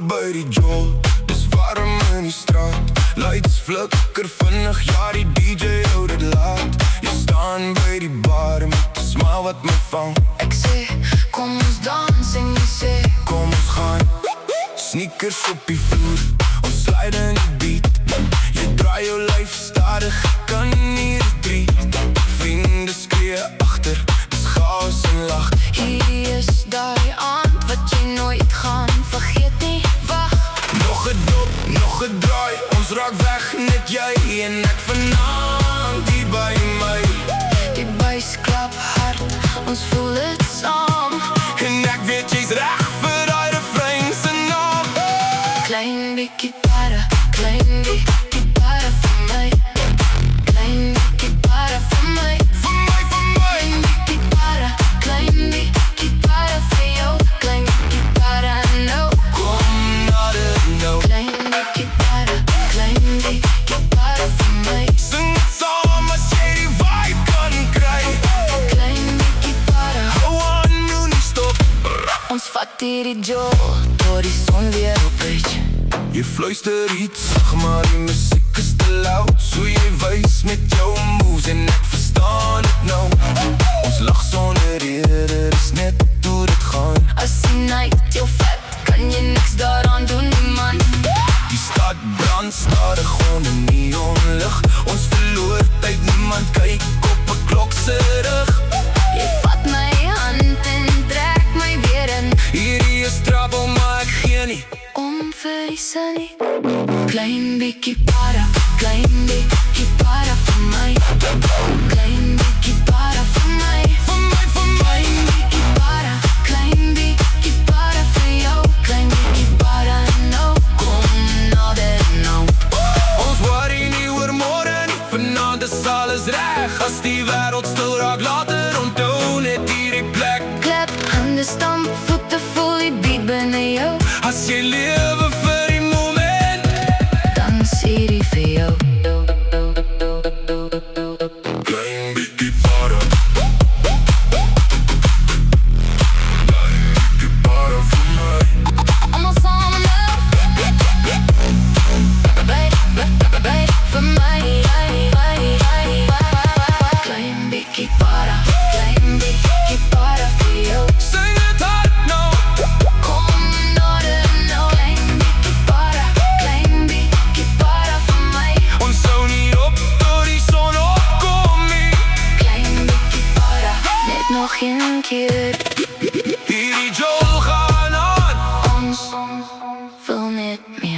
by die Joel. Dis warm in die straat, lights flikker vinnig, ja die DJ hou dit laat. Jy staan by die bar met 'n smile wat my vang. Ek sê, kom ons dans en jy sê, kom ons gaan. Sneakers op die vloer, ons slide in die beat. Jy draai jou lyf stadig, ek kan nie retreat. Vriende skree agter, dis chaos en lach. hierdie is daai aand wat jy nooit gaan vergeet nie. Wag, Nog 'n dop, nog 'n draai, ons raak weg, net jy en ek vanaand hier by my. die buis klap hard, ons voel dit saam. En ek weet jy's reg vir daai refrein se naam. Klein bietjie para, klein bietjie para vir my. Klein bietjie para vir my. Vir my, vir my. Klein bietjie para, klein bietjie para vir jou. Klein bietjie para nou. Kom na dit nou. Klein bietjie para, klein bietjie para vir my. Sing het saam as jy die vibe kan kry. Klein bietjie para, Hou aan, nou nie stop. ons vat hierdie jol tot die son weer opbreek. Jy fluister iets, maar die musiek is te loud. So jy wys met jou moves en ek verstaan dit nou. Ons lag sonder rede, dis net hoe dit gaan. As die night jou vet, kan jy niks daaraan doen nie man. Die stad brand stadig onder neonlig. Ons verloor tyd, niemand kyk op 'n klok se rug. Jy vat my hand en trek my weer in. Hierdie is trouble, maar ek gee nie. Om vir die sun nie. Klein bietjie para, klein bietjie para vir my. Klein bietjie para vir my. Vir my, vir my. Klein bietjie para, klein bietjie para vir jou. Klein bietjie para nou. Kom na dit nou. Ons worry nie oor môre nie, vanaand is alles reg. As die wêreld stil raak later, onthou net hierdie plek. Klap, hande stamp, voete voel die beat binne jou. As jy lewe vir die moment, Dan sê die vir jou. klein bietjie para. Klein bietjie para vir my. Almal saam nou. Byt vir my. Klein bietjie para, klein bietjie para vir jou. Sing het hard nou. Kom na dit nou. Klein bietjie para vir my. Ons hou nie op tot die son opkom nie. Klein bietjie para, net nog een keer. Hierdie Joel gaan aan. Ons wil net meer.